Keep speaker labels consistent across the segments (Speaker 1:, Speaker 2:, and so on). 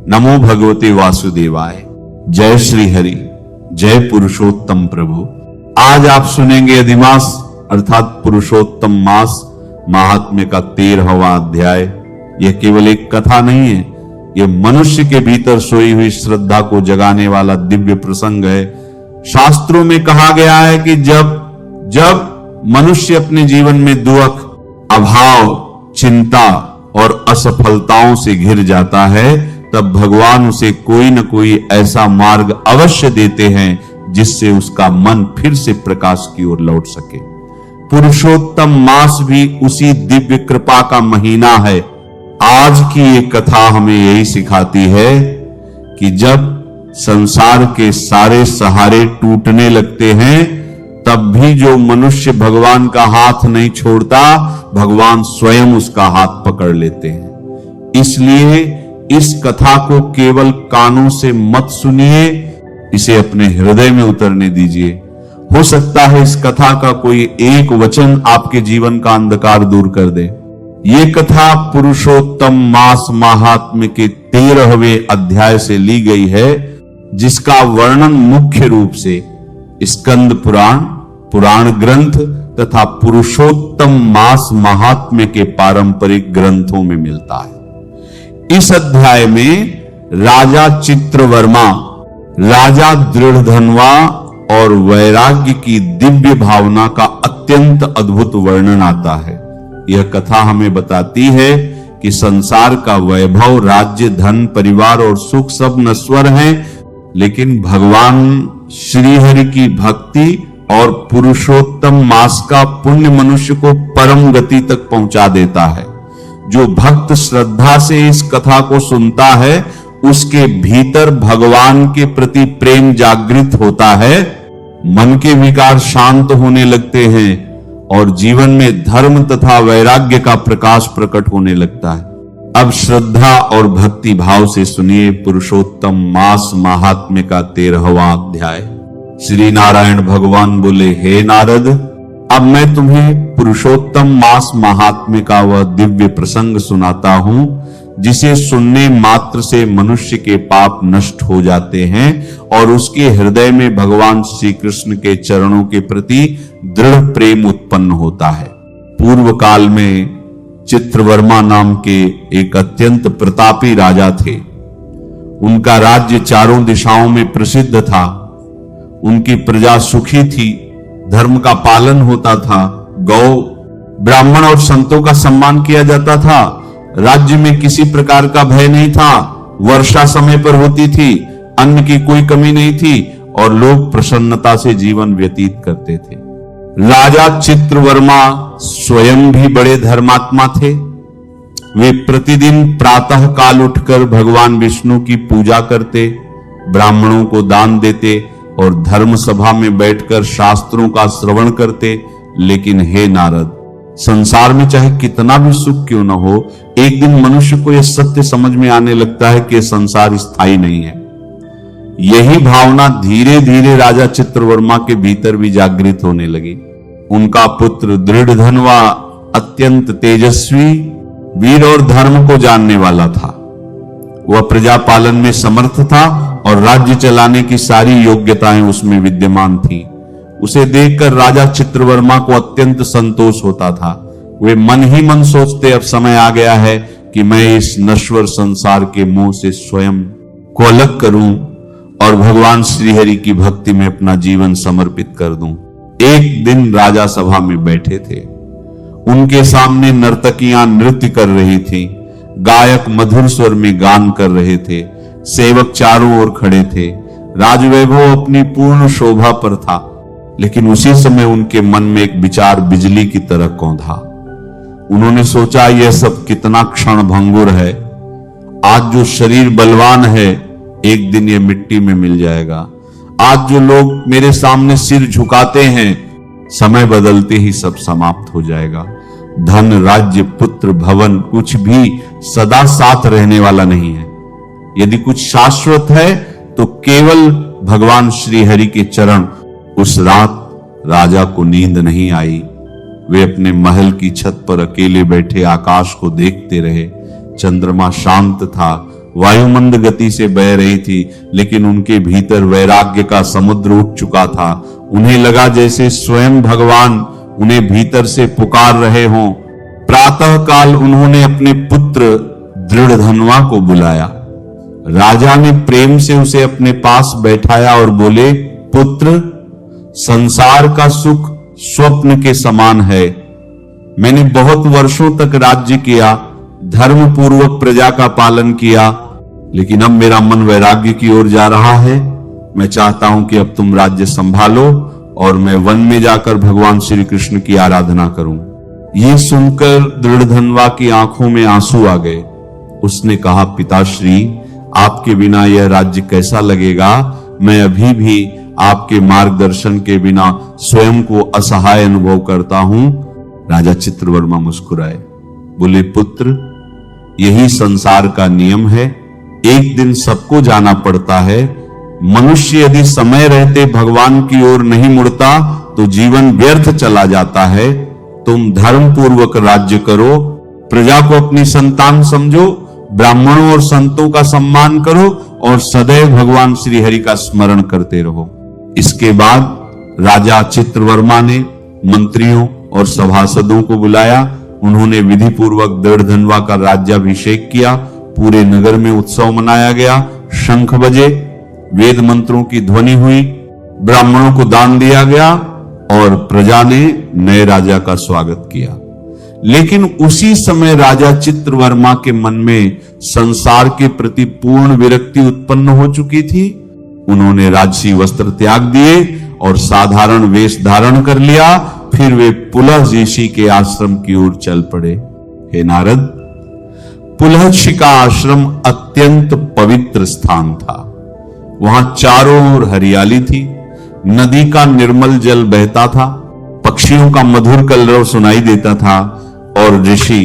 Speaker 1: नमो भगवते वासुदेवाय। जय श्री हरि, जय पुरुषोत्तम प्रभु। आज आप सुनेंगे अधिमास अर्थात पुरुषोत्तम मास महात्म्य का 13वां अध्याय। यह केवल एक कथा नहीं है, यह मनुष्य के भीतर सोई हुई श्रद्धा को जगाने वाला दिव्य प्रसंग है। शास्त्रों में कहा गया है कि जब मनुष्य अपने जीवन में दुख, अभाव, चिंता और असफलताओं से घिर जाता है, तब भगवान उसे कोई न कोई ऐसा मार्ग अवश्य देते हैं जिससे उसका मन फिर से प्रकाश की ओर लौट सके। पुरुषोत्तम मास भी उसी दिव्य कृपा का महीना है। आज की ये कथा हमें यही सिखाती है कि जब संसार के सारे सहारे टूटने लगते हैं, तब भी जो मनुष्य भगवान का हाथ नहीं छोड़ता, भगवान स्वयं उसका हाथ पकड़ लेते हैं। इसलिए इस कथा को केवल कानों से मत सुनिए, इसे अपने हृदय में उतरने दीजिए। हो सकता है इस कथा का कोई एक वचन आपके जीवन का अंधकार दूर कर दे। ये कथा पुरुषोत्तम मास महात्म्य के 13वें अध्याय से ली गई है, जिसका वर्णन मुख्य रूप से स्कंद पुराण, पुराण ग्रंथ तथा पुरुषोत्तम मास महात्म्य के पारंपरिक ग्रंथों में मिलता है। इस अध्याय में राजा चित्रवर्मा, राजा दृढ़धनवा और वैराग्य की दिव्य भावना का अत्यंत अद्भुत वर्णन आता है। यह कथा हमें बताती है कि संसार का वैभव, राज्य, धन, परिवार और सुख सब नश्वर हैं, लेकिन भगवान श्री हरि की भक्ति और पुरुषोत्तम मास का पुण्य मनुष्य को परम गति तक पहुंचा देता है। जो भक्त श्रद्धा से इस कथा को सुनता है, उसके भीतर भगवान के प्रति प्रेम जागृत होता है, मन के विकार शांत होने लगते हैं और जीवन में धर्म तथा वैराग्य का प्रकाश प्रकट होने लगता है। अब श्रद्धा और भक्ति भाव से सुनिए पुरुषोत्तम मास महात्म्य का 13वां अध्याय। श्री नारायण भगवान बोले, हे नारद, अब मैं तुम्हें पुरुषोत्तम मास महात्म्य का वह दिव्य प्रसंग सुनाता हूं, जिसे सुनने मात्र से मनुष्य के पाप नष्ट हो जाते हैं और उसके हृदय में भगवान श्री कृष्ण के चरणों के प्रति दृढ़ प्रेम उत्पन्न होता है। पूर्व काल में चित्रवर्मा नाम के एक अत्यंत प्रतापी राजा थे। उनका राज्य चारों दिशाओं में प्रसिद्ध था। उनकी प्रजा सुखी थी, धर्म का पालन होता था, गौ, ब्राह्मण और संतों का सम्मान किया जाता था। राज्य में किसी प्रकार का भय नहीं था, वर्षा समय पर होती थी, अन्न की कोई कमी नहीं थी और लोग प्रसन्नता से जीवन व्यतीत करते थे। राजा चित्रवर्मा स्वयं भी बड़े धर्मात्मा थे। वे प्रतिदिन प्रातः काल उठकर भगवान विष्णु की पूजा करते, ब्राह्मणों को दान देते और धर्म सभा में बैठकर शास्त्रों का श्रवण करते। लेकिन हे नारद, संसार में चाहे कितना भी सुख क्यों न हो, एक दिन मनुष्य को यह सत्य समझ में आने लगता है कि संसार स्थायी नहीं है। यही भावना धीरे धीरे राजा चित्रवर्मा के भीतर भी जागृत होने लगी। उनका पुत्र दृढ़धनवा अत्यंत तेजस्वी, वीर और धर्म को जानने वाला था। वह प्रजा पालन में समर्थ था और राज्य चलाने की सारी योग्यताएं उसमें विद्यमान थी। उसे देखकर राजा चित्रवर्मा को अत्यंत संतोष होता था। वे मन ही मन सोचते, अब समय आ गया है कि मैं इस नश्वर संसार के मोह से स्वयं को अलग करूं और भगवान श्रीहरि की भक्ति में अपना जीवन समर्पित कर दूं। एक दिन राजा सभा में बैठे थे। उनके सामने नर्तकियां नृत्य कर रही थी, गायक मधुर स्वर में गान कर रहे थे, सेवक चारों ओर खड़े थे। राजवैभव अपनी पूर्ण शोभा पर था, लेकिन उसी समय उनके मन में एक विचार बिजली की तरह कौंधा। उन्होंने सोचा, यह सब कितना क्षण भंगुर है। आज जो शरीर बलवान है, एक दिन यह मिट्टी में मिल जाएगा। आज जो लोग मेरे सामने सिर झुकाते हैं, समय बदलते ही सब समाप्त हो जाएगा। धन, राज्य, पुत्र, भवन कुछ भी सदा साथ रहने वाला नहीं है। यदि कुछ शाश्वत है तो केवल भगवान श्री हरि के चरण। उस रात राजा को नींद नहीं आई। वे अपने महल की छत पर अकेले बैठे आकाश को देखते रहे। चंद्रमा शांत था, वायुमंद गति से बह रही थी, लेकिन उनके भीतर वैराग्य का समुद्र उठ चुका था। उन्हें लगा जैसे स्वयं भगवान उन्हें भीतर से पुकार रहे हों। प्रातः काल उन्होंने अपने पुत्र दृढ़धनवा को बुलाया। राजा ने प्रेम से उसे अपने पास बैठाया और बोले, पुत्र, संसार का सुख स्वप्न के समान है। मैंने बहुत वर्षों तक राज्य किया, धर्म पूर्वक प्रजा का पालन किया, लेकिन अब मेरा मन वैराग्य की ओर जा रहा है। मैं चाहता हूं कि अब तुम राज्य संभालो और मैं वन में जाकर भगवान श्री कृष्ण की आराधना करूं। ये सुनकर दृढ़धनवा की आंखों में आंसू आ गए। उसने कहा, पिताश्री, आपके बिना यह राज्य कैसा लगेगा? मैं अभी भी आपके मार्गदर्शन के बिना स्वयं को असहाय अनुभव करता हूं। राजा चित्रवर्मा मुस्कुराए, बोले, पुत्र, यही संसार का नियम है। एक दिन सबको जाना पड़ता है। मनुष्य यदि समय रहते भगवान की ओर नहीं मुड़ता तो जीवन व्यर्थ चला जाता है। तुम धर्म पूर्वक राज्य करो, प्रजा को अपनी संतान समझो, ब्राह्मणों और संतों का सम्मान करो और सदैव भगवान श्री हरि का स्मरण करते रहो। इसके बाद राजा चित्रवर्मा ने मंत्रियों और सभासदों को बुलाया। उन्होंने विधि पूर्वक दृढ़धनवा का राज्याभिषेक किया। पूरे नगर में उत्सव मनाया गया। शंख बजे, वेद मंत्रों की ध्वनि हुई, ब्राह्मणों को दान दिया गया और प्रजा ने नए राजा का स्वागत किया। लेकिन उसी समय राजा चित्रवर्मा के मन में संसार के प्रति पूर्ण विरक्ति उत्पन्न हो चुकी थी। उन्होंने राजसी वस्त्र त्याग दिए और साधारण वेश धारण कर लिया। फिर वे पुलह ऋषि के आश्रम की ओर चल पड़े। हे नारद, पुलहर्षि का आश्रम अत्यंत पवित्र स्थान था। वहां चारों ओर हरियाली थी, नदी का निर्मल जल बहता था, पक्षियों का मधुर कलरव सुनाई देता था और ऋषि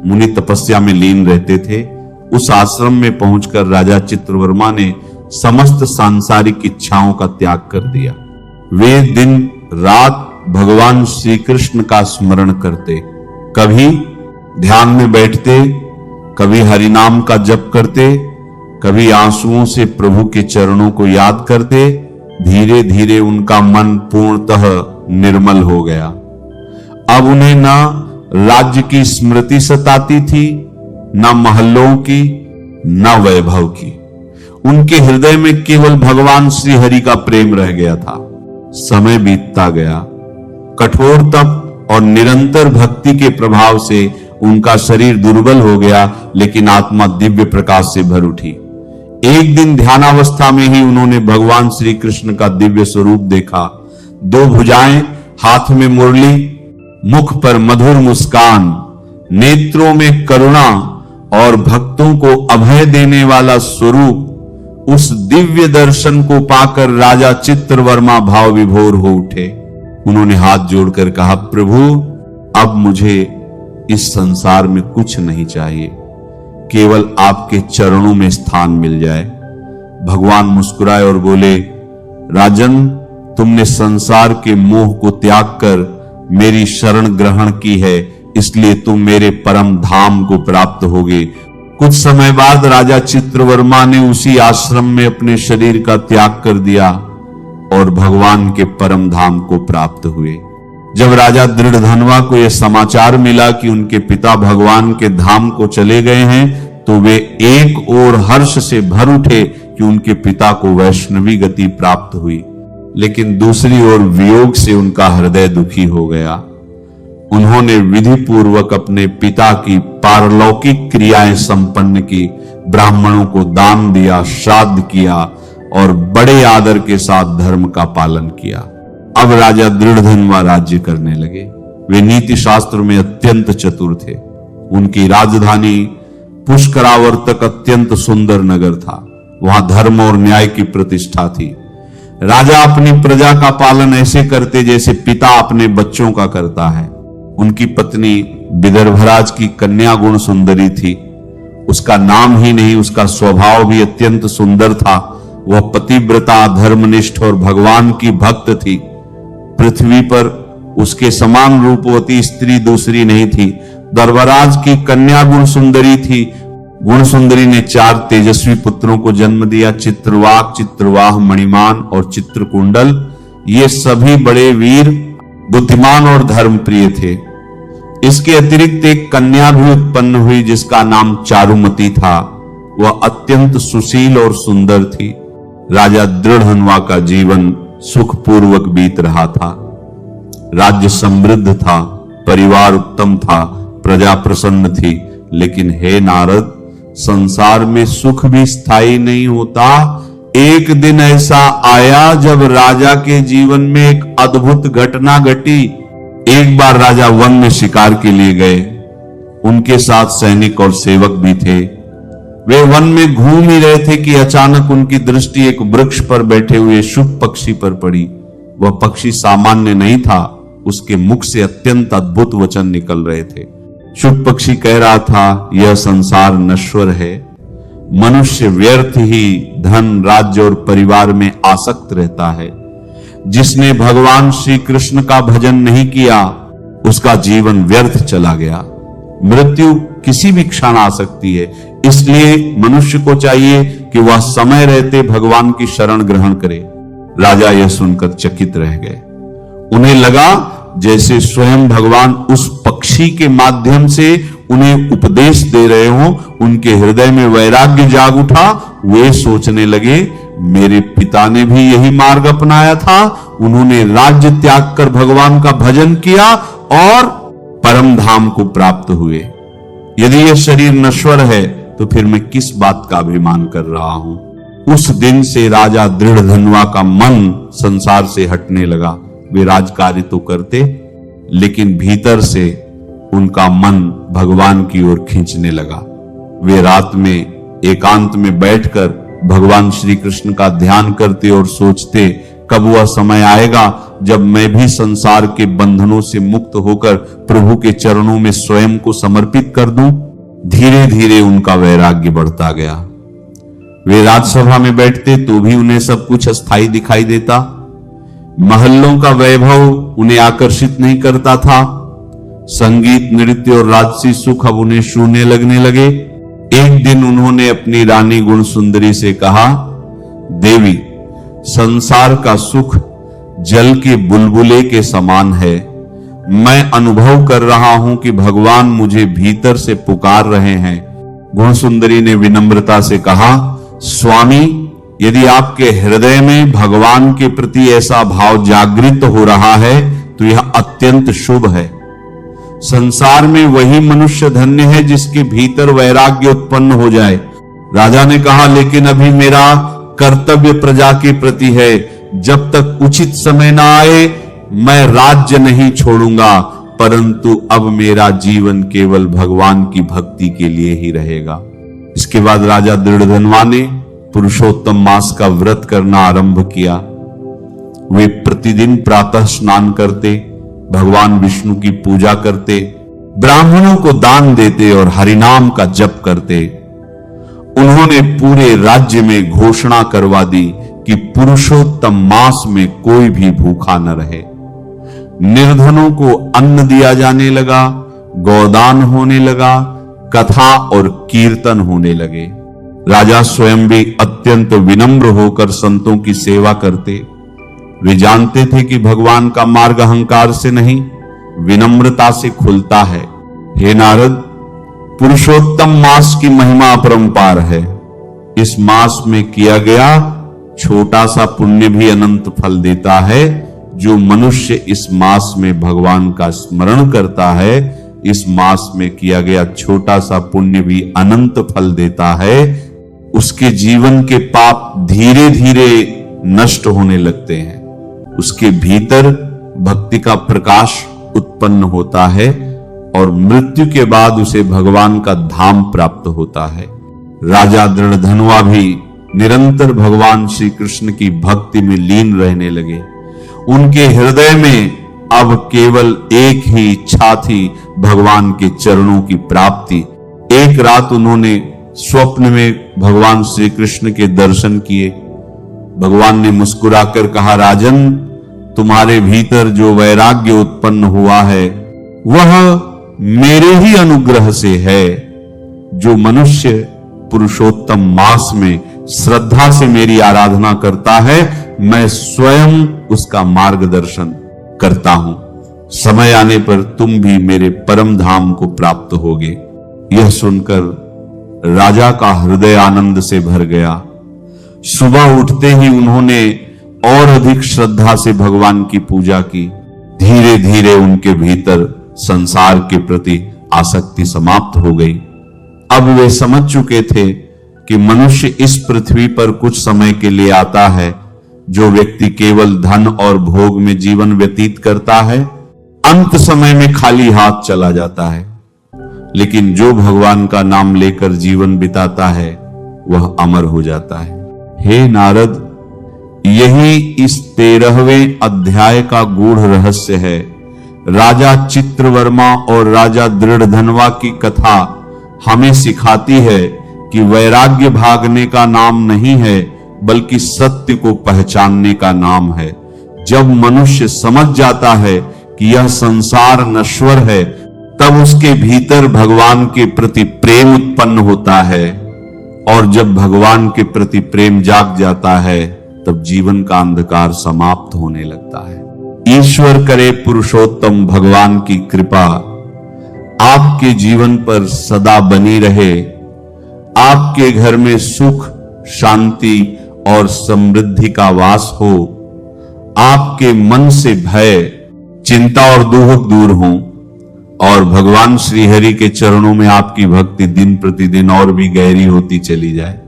Speaker 1: मुनि तपस्या में लीन रहते थे। उस आश्रम में पहुंचकर राजा चित्रवर्मा ने समस्त सांसारिक इच्छाओं का त्याग कर दिया। वे दिन रात भगवान श्री कृष्ण का स्मरण करते, कभी ध्यान में बैठते, कभी हरिनाम का जप करते, कभी आंसुओं से प्रभु के चरणों को याद करते। धीरे धीरे उनका मन पूर्णतः निर्मल हो गया। अब उन्हें ना राज्य की स्मृति सताती थी, ना महलों की, ना वैभव की। उनके हृदय में केवल भगवान श्री हरि का प्रेम रह गया था। समय बीतता गया। कठोर तप और निरंतर भक्ति के प्रभाव से उनका शरीर दुर्बल हो गया, लेकिन आत्मा दिव्य प्रकाश से भर उठी। एक दिन ध्यानावस्था में ही उन्होंने भगवान श्री कृष्ण का दिव्य स्वरूप देखा। दो भुजाएं, हाथ में मुरली, मुख पर मधुर मुस्कान, नेत्रों में करुणा और भक्तों को अभय देने वाला स्वरूप। उस दिव्य दर्शन को पाकर राजा चित्रवर्मा भाव विभोर हो उठे। उन्होंने हाथ जोड़कर कहा, प्रभु, अब मुझे इस संसार में कुछ नहीं चाहिए, केवल आपके चरणों में स्थान मिल जाए। भगवान मुस्कुराए और बोले, राजन, तुमने संसार के मोह को त्याग कर मेरी शरण ग्रहण की है, इसलिए तुम मेरे परम धाम को प्राप्त होगे। कुछ समय बाद राजा चित्रवर्मा ने उसी आश्रम में अपने शरीर का त्याग कर दिया और भगवान के परम धाम को प्राप्त हुए। जब राजा दृढ़धनवा को यह समाचार मिला कि उनके पिता भगवान के धाम को चले गए हैं, तो वे एक ओर हर्ष से भर उठे कि उनके पिता को वैष्णवी गति प्राप्त हुई, लेकिन दूसरी ओर वियोग से उनका हृदय दुखी हो गया। उन्होंने विधि पूर्वक अपने पिता की पारलौकिक क्रियाएं संपन्न की, ब्राह्मणों को दान दिया, श्राद्ध किया और बड़े आदर के साथ धर्म का पालन किया। अब राजा दृढ़धनवा राज्य करने लगे। वे नीति शास्त्र में अत्यंत चतुर थे। उनकी राजधानी पुष्करावर्तक अत्यंत सुंदर नगर था। वहां धर्म और न्याय की प्रतिष्ठा थी। राजा अपनी प्रजा का पालन ऐसे करते जैसे पिता अपने बच्चों का करता है। उनकी पत्नी विदर्भराज की कन्या गुण सुंदरी थी। उसका नाम ही नहीं, उसका स्वभाव भी अत्यंत सुंदर था। वह पतिव्रता, धर्मनिष्ठ और भगवान की भक्त थी। पृथ्वी पर उसके समान रूपवती स्त्री दूसरी नहीं थी। दर्भराज की कन्या गुण सुंदरी थी। गुण सुंदरी ने 4 तेजस्वी पुत्रों को जन्म दिया, चित्रवाक, चित्रवाह, मणिमान और चित्रकुंडल। ये सभी बड़े वीर, बुद्धिमान और धर्मप्रिय थे। इसके अतिरिक्त एक कन्या भी उत्पन्न हुई जिसका नाम चारुमती था। वह अत्यंत सुशील और सुंदर थी। राजा दृढ़धनुआ का जीवन सुखपूर्वक बीत रहा था। राज्य समृद्ध था, परिवार उत्तम था, प्रजा प्रसन्न थी। लेकिन हे नारद, संसार में सुख भी स्थायी नहीं होता। एक दिन ऐसा आया जब राजा के जीवन में एक अद्भुत घटना घटी। एक बार राजा वन में शिकार के लिए गए। उनके साथ सैनिक और सेवक भी थे। वे वन में घूम ही रहे थे कि अचानक उनकी दृष्टि एक वृक्ष पर बैठे हुए शुभ पक्षी पर पड़ी। वह पक्षी सामान्य नहीं था, उसके मुख से अत्यंत अद्भुत वचन निकल रहे थे। शुभ पक्षी कह रहा था, यह संसार नश्वर है। मनुष्य व्यर्थ ही धन, राज्य और परिवार में आसक्त रहता है। जिसने भगवान श्री कृष्ण का भजन नहीं किया, उसका जीवन व्यर्थ चला गया। मृत्यु किसी भी क्षण आ सकती है, इसलिए मनुष्य को चाहिए कि वह समय रहते भगवान की शरण ग्रहण करे। राजा यह सुनकर चकित रह गए। उन्हें लगा जैसे स्वयं भगवान उस पक्षी के माध्यम से उन्हें उपदेश दे रहे हो। उनके हृदय में वैराग्य जाग उठा। वे सोचने लगे, मेरे पिता ने भी यही मार्ग अपनाया था। उन्होंने राज्य त्याग कर भगवान का भजन किया और परम धाम को प्राप्त हुए। यदि यह शरीर नश्वर है तो फिर मैं किस बात का अभिमान कर रहा हूं। उस दिन से राजा दृढ़धनुआ का मन संसार से हटने लगा। वे राजकार्य तो करते, लेकिन भीतर से उनका मन भगवान की ओर खींचने लगा। वे रात में एकांत में बैठकर भगवान श्री कृष्ण का ध्यान करते और सोचते, कब वह समय आएगा जब मैं भी संसार के बंधनों से मुक्त होकर प्रभु के चरणों में स्वयं को समर्पित कर दूं। धीरे धीरे उनका वैराग्य बढ़ता गया। वे राजसभा में बैठते तो भी उन्हें सब कुछ अस्थायी दिखाई देता। महलों का वैभव उन्हें आकर्षित नहीं करता था। संगीत, नृत्य और राजसी सुख अब उन्हें शून्य लगने लगे। एक दिन उन्होंने अपनी रानी गुण सुंदरी से कहा, देवी, संसार का सुख जल के बुलबुले के समान है। मैं अनुभव कर रहा हूं कि भगवान मुझे भीतर से पुकार रहे हैं। गुण सुंदरी ने विनम्रता से कहा, स्वामी, यदि आपके हृदय में भगवान के प्रति ऐसा भाव जागृत हो रहा है तो यह अत्यंत शुभ है। संसार में वही मनुष्य धन्य है जिसके भीतर वैराग्य उत्पन्न हो जाए। राजा ने कहा, लेकिन अभी मेरा कर्तव्य प्रजा के प्रति है। जब तक उचित समय ना आए मैं राज्य नहीं छोड़ूंगा, परंतु अब मेरा जीवन केवल भगवान की भक्ति के लिए ही रहेगा। इसके बाद राजा दृढ़धनुआ ने पुरुषोत्तम मास का व्रत करना आरंभ किया। वे प्रतिदिन प्रातः स्नान करते, भगवान विष्णु की पूजा करते, ब्राह्मणों को दान देते और हरिनाम का जप करते। उन्होंने पूरे राज्य में घोषणा करवा दी कि पुरुषोत्तम मास में कोई भी भूखा न रहे। निर्धनों को अन्न दिया जाने लगा, गोदान होने लगा, कथा और कीर्तन होने लगे। राजा स्वयं भी अत्यंत विनम्र होकर संतों की सेवा करते। वे जानते थे कि भगवान का मार्ग अहंकार से नहीं, विनम्रता से खुलता है। हे नारद, पुरुषोत्तम मास की महिमा अपरंपार है। इस मास में किया गया छोटा सा पुण्य भी अनंत फल देता है। जो मनुष्य इस मास में भगवान का स्मरण करता है, इस मास में किया गया छोटा सा पुण्य भी अनंत फल देता है। उसके जीवन के पाप धीरे धीरे नष्ट होने लगते हैं। उसके भीतर भक्ति का प्रकाश उत्पन्न होता है और मृत्यु के बाद उसे भगवान का धाम प्राप्त होता है। राजा दृढ़धनुआ भी निरंतर भगवान श्री कृष्ण की भक्ति में लीन रहने लगे। उनके हृदय में अब केवल एक ही इच्छा थी, भगवान के चरणों की प्राप्ति। एक रात उन्होंने स्वप्न में भगवान श्री कृष्ण के दर्शन किए। भगवान ने मुस्कुराकर कहा, राजन, तुम्हारे भीतर जो वैराग्य उत्पन्न हुआ है वह मेरे ही अनुग्रह से है। जो मनुष्य पुरुषोत्तम मास में श्रद्धा से मेरी आराधना करता है, मैं स्वयं उसका मार्गदर्शन करता हूं। समय आने पर तुम भी मेरे परम धाम को प्राप्त होगे। यह सुनकर राजा का हृदय आनंद से भर गया। सुबह उठते ही उन्होंने और अधिक श्रद्धा से भगवान की पूजा की। धीरे धीरे उनके भीतर संसार के प्रति आसक्ति समाप्त हो गई। अब वे समझ चुके थे कि मनुष्य इस पृथ्वी पर कुछ समय के लिए आता है। जो व्यक्ति केवल धन और भोग में जीवन व्यतीत करता है, अंत समय में खाली हाथ चला जाता है। लेकिन जो भगवान का नाम लेकर जीवन बिताता है, वह अमर हो जाता है। हे नारद, यही इस 13वें अध्याय का गूढ़ रहस्य है। राजा चित्रवर्मा और राजा दृढ़धनवा की कथा हमें सिखाती है कि वैराग्य भागने का नाम नहीं है, बल्कि सत्य को पहचानने का नाम है। जब मनुष्य समझ जाता है कि यह संसार नश्वर है, तब उसके भीतर भगवान के प्रति प्रेम उत्पन्न होता है। और जब भगवान के प्रति प्रेम जाग जाता है, तब जीवन का अंधकार समाप्त होने लगता है। ईश्वर करे पुरुषोत्तम भगवान की कृपा आपके जीवन पर सदा बनी रहे। आपके घर में सुख, शांति और समृद्धि का वास हो। आपके मन से भय, चिंता और दुख दूर हो और भगवान श्री हरि के चरणों में आपकी भक्ति दिन प्रतिदिन और भी गहरी होती चली जाए।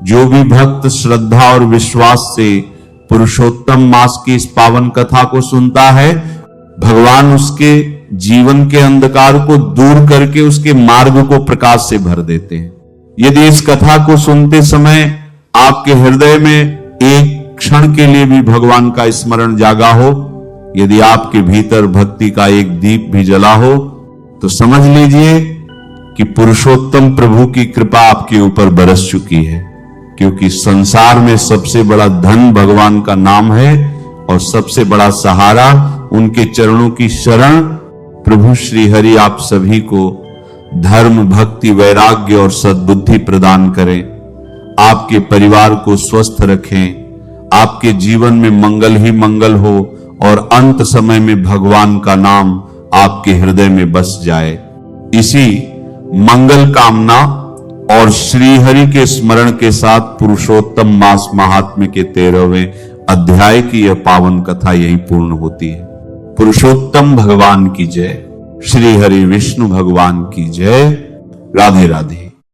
Speaker 1: जो भी भक्त श्रद्धा और विश्वास से पुरुषोत्तम मास की इस पावन कथा को सुनता है, भगवान उसके जीवन के अंधकार को दूर करके उसके मार्ग को प्रकाश से भर देते हैं। यदि इस कथा को सुनते समय आपके हृदय में एक क्षण के लिए भी भगवान का स्मरण जागा हो, यदि आपके भीतर भक्ति का एक दीप भी जला हो, तो समझ लीजिए कि पुरुषोत्तम प्रभु की कृपा आपके ऊपर बरस चुकी है। क्योंकि संसार में सबसे बड़ा धन भगवान का नाम है और सबसे बड़ा सहारा उनके चरणों की शरण। प्रभु श्री हरि आप सभी को धर्म, भक्ति, वैराग्य और सद्बुद्धि प्रदान करें। आपके परिवार को स्वस्थ रखें। आपके जीवन में मंगल ही मंगल हो और अंत समय में भगवान का नाम आपके हृदय में बस जाए। इसी मंगल कामना और श्री हरि के स्मरण के साथ पुरुषोत्तम मास महात्म्य के 13वें अध्याय की यह पावन कथा यही पूर्ण होती है। पुरुषोत्तम भगवान की जय। श्री हरि विष्णु भगवान की जय। राधे राधे।